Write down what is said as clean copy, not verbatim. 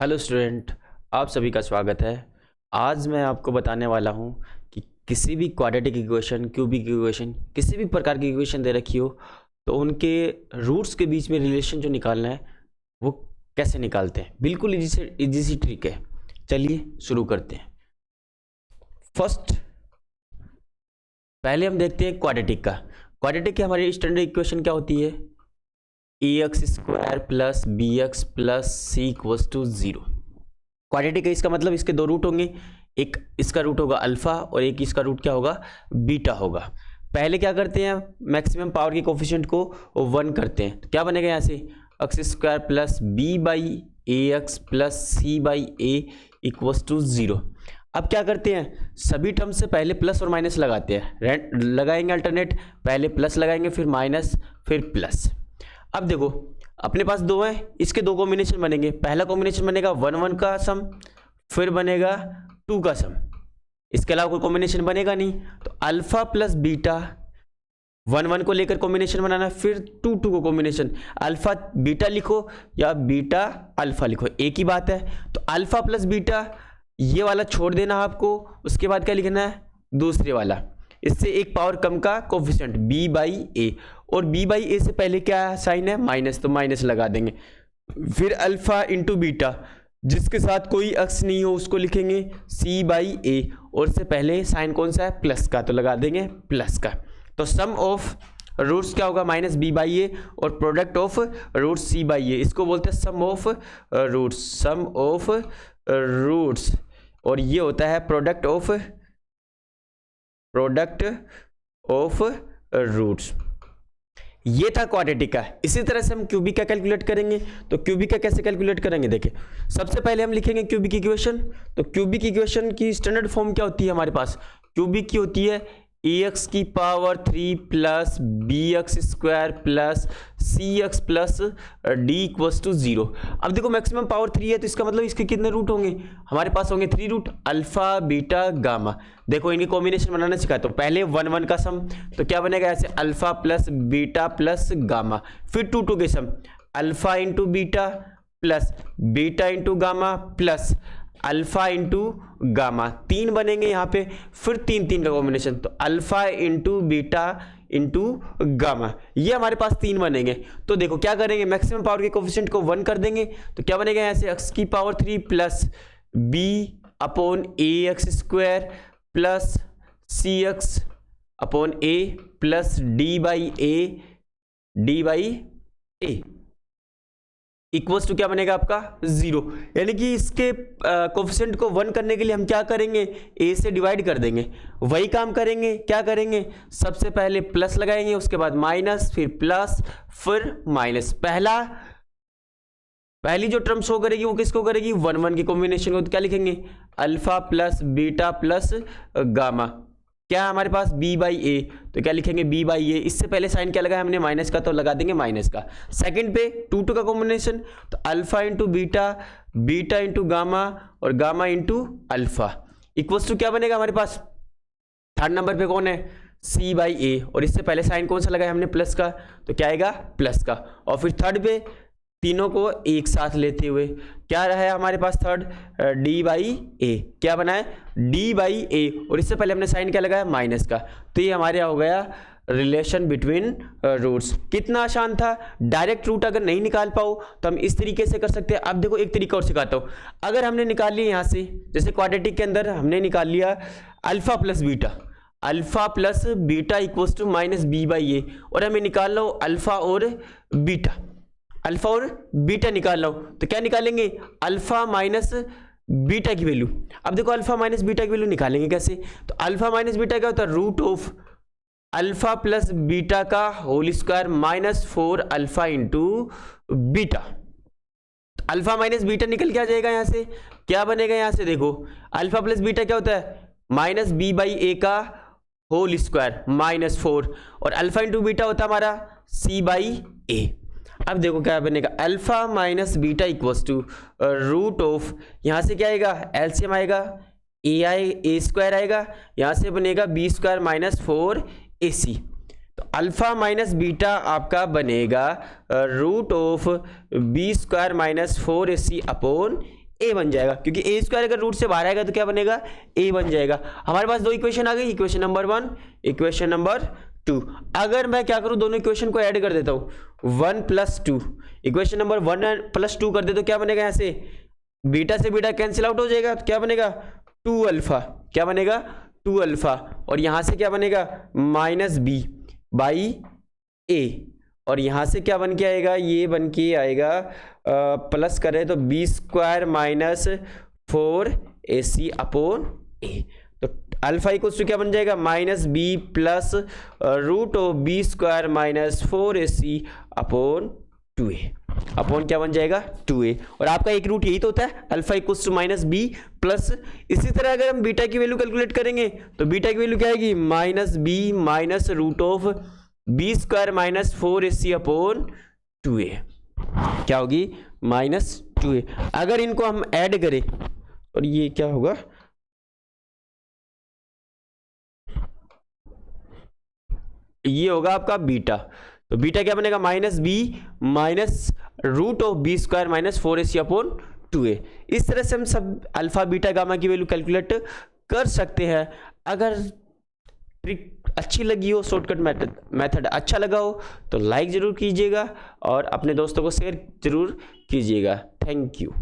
Hello student, आप सभी का स्वागत है। आज मैं आपको बताने वाला हूं कि किसी भी क्वाड्रेटिक इक्वेशन, क्यूबिक इक्वेशन, किसी भी प्रकार की इक्वेशन दे रखी हो तो उनके रूट्स के बीच में रिलेशन जो निकालना है वो कैसे निकालते हैं। बिल्कुल इजी सी ट्रिक है। चलिए शुरू करते हैं। फर्स्ट पहले हम देखते हैं क्वाड्रेटिक का। क्वाड्रेटिक की हमारी स्टैंडर्ड इक्वेशन क्या होती है? ax² plus bx plus c equals to 0। Quadratic है, इसका मतलब इसके दो रूट होंगे, एक इसका रूट होगा अल्फा और एक इसका रूट क्या होगा? बीटा होगा। पहले क्या करते हैं, मैक्सिमम पावर के कोफिशिएंट को 1 करते हैं, तो क्या बनेगा यहाँ से x² plus b by a x plus c by a equals to 0। अब क्या करते हैं, सभी टर्म से पहले प्लस और माइनस लगाते हैं, लगाएंगे अल्टरनेट, पहले प्लस लगाएंगे फिर माइनस फिर प्लस। अब देखो अपने पास दो हैं, इसके दो कॉम्बिनेशन बनेंगे। पहला कॉम्बिनेशन बनेगा 1 1 का सम, फिर बनेगा 2 का सम। इसके अलावा कोई कॉम्बिनेशन बनेगा नहीं। तो अल्फा प्लस बीटा 1 1 को लेकर कॉम्बिनेशन बनाना, फिर 2 2 को कॉम्बिनेशन। अल्फा बीटा लिखो या बीटा अल्फा लिखो, एक ही बात है। तो अल्फा प्लस बीटा ये वाला छोड़ देना आपको, उसके बाद क्या लिखना है? दूसरे वाला, इससे एक पावर कम का कोफिशिएंट b बाई ए, और b बाई ए से पहले क्या साइन है? माइनस, तो माइनस लगा देंगे। फिर अल्फा इंटू बीटा, जिसके साथ कोई अक्स नहीं हो उसको लिखेंगे c बाई ए, और से पहले साइन कौन सा है? प्लस का, तो लगा देंगे प्लस का। तो सम ऑफ रूट्स क्या होगा? माइनस b बाई ए, और product of root c by a, इसको बोलते हैं sum of roots, sum of roots. और ये होता है प्रोडक्ट ऑफ रूट्स। ये था क्वाड्रेटिक का। इसी तरह से हम क्यूबिक का कैलकुलेट करेंगे। तो क्यूबिक का कैसे कैलकुलेट करेंगे, देखिए सबसे पहले हम लिखेंगे क्यूबिक इक्वेशन। तो क्यूबिक इक्वेशन की स्टैंडर्ड फॉर्म क्या होती है हमारे पास? क्यूबिक की होती है ax की power 3 plus bx² plus cx plus d equals to 0। अब देखो मैक्सिमम पावर 3 है, तो इसका मतलब इसके कितने रूट होंगे? हमारे पास होंगे 3 रूट, अल्फा बीटा गामा। देखो इनकी कॉम्बिनेशन बनाना सिखाता हूँ। पहले 1 1 का सम, तो क्या बनेगा ऐसे? Alpha plus beta plus gamma. फिर 2 2 के sum, alpha into beta plus beta into gamma plus alpha into gamma. 3 बनेंगे यहाँ पे, फिर 3 3 का कॉम्बिनेशन, तो alpha into beta into gamma. ये हमारे पास 3 बनेंगे। तो देखो क्या करेंगे, मैक्सिमम पावर के कोफिशिएंट को 1 कर देंगे, तो क्या बनेगा यहाँ से? x की power 3 plus b upon a x square plus c x upon a plus d by a equals to क्या बनेगा आपका? 0। यानी कि इसके कोफिशिएंट को 1 करने के लिए हम क्या करेंगे? a से डिवाइड कर देंगे। वही काम करेंगे, क्या करेंगे? सबसे पहले प्लस लगाएंगे, उसके बाद माइनस, फिर प्लस, फिर माइनस। पहली जो टर्म शो करेगी वो किसको करेगी? 1 1 की कॉम्बिनेशन को। तो क्या लिखेंगे? Alpha plus beta plus gamma. क्या है हमारे पास? b बाई ए, तो क्या लिखेंगे? b बाई ए। इससे पहले साइन क्या लगाया हमने? माइनस का, तो लगा देंगे माइनस का। सेकंड पे 2 2 का कॉम्बिनेशन, तो alpha into beta, beta into gamma और gamma into alpha equals to क्या बनेगा हमारे पास? थर्ड नंबर पे कौन है? c बाई ए, और इससे पहले साइन कौन सा लगाया हमने? प्लस का, तो क्या आएगा? प्लस का। और फिर थर्ड पे तीनों को एक साथ लेते हुए क्या रहा है हमारे पास? थर्ड d बाई ए। क्या बना है? d बाई ए, और इससे पहले हमने साइन क्या लगाया? माइनस का। तो ये हमारे यहाँ हो गया रिलेशन बिटवीन रूट्स। कितना आसान था। डायरेक्ट रूट अगर नहीं निकाल पाओ तो हम इस तरीके से कर सकते हैं। अब देखो एक तरीका और सिखाता हूँ। अगर हमने निकाल लिया यहाँ से, जैसे क्वाड्रेटिक के अंदर हमने निकाल लिया alpha plus beta, alpha plus beta equals to minus b by a, और हमें निकाल लो अल्फा और बीटा, अल्फा और बीटा निकाल लो। तो क्या निकालेंगे? अल्फा माइनस बीटा की वैल्यू। अब देखो अल्फा माइनस बीटा की वैल्यू निकालेंगे कैसे? तो अल्फा माइनस बीटा क्या होता है? Root of alpha plus beta का whole square minus 4 alpha into beta. Alpha minus beta निकल के आ जाएगा यहाँ से। क्या बनेगा यहाँ से? देखो अल्फा प्लस बीटा क्या होता है? माइनस b बाई ए का होल स्क्वायर माइनस 4, और अल्फा इंटू बीटा होता है हमारा c बाई ए। अब देखो क्या बनेगा? Alpha minus beta equals to root of, यहाँ से क्या आएगा? एलसीएम आएगा, ए स्क्वायर आएगा, यहाँ से बनेगा b स्क्वायर माइनस 4 AC। तो अल्फा माइनस बीटा आपका बनेगा root of B square minus 4ac upon a बन जाएगा, क्योंकि ए स्क्वायर अगर रूट से बाहर आएगा तो क्या बनेगा, ए बन जाएगा। हमारे पास दो इक्वेशन आ गई, इक्वेशन नंबर 1, इक्वेशन नंबर 2। अगर मैं क्या करूं, दोनों इक्वेशन को ऐड कर देता हूं, 1 + 2, इक्वेशन नंबर 1 + 2 कर दे तो क्या बनेगा, यहाँ से बीटा से बीटा कैंसिल आउट हो जाएगा, तो क्या बनेगा 2 अल्फा, क्या बनेगा 2 अल्फा, और यहाँ से क्या बनेगा -b बाई ए, और यहाँ से क्या बन के आएगा, ये बन के आएगा प्लस करें तो B square minus 4ac upon a. तो अल्फा इक्वल्स टू क्या बन जाएगा, -b plus root of B square minus 4ac upon 2a, upon क्या बन जाएगा 2a। और आपका एक रूट यही तो होता है, alpha equals to -b plus. इसी तरह अगर हम बीटा की वैल्यू कैलकुलेट करेंगे तो बीटा की वैल्यू क्या आएगी, -b minus root of B square minus 4ac upon 2a, क्या होगी -2a। अगर इनको हम ऐड करें और ये क्या होगा, ये होगा आपका बीटा, तो बीटा क्या बनेगा -b minus root of B square minus 4ac upon 2a। इस तरह से हम सब अल्फा बीटा गामा की वैल्यू कैलकुलेट कर सकते हैं। अगर ट्रिक अच्छी लगी हो, शॉर्टकट मेथड अच्छा लगा हो तो लाइक ज़रूर कीजिएगा और अपने दोस्तों को शेयर ज़रूर कीजिएगा। Thank you.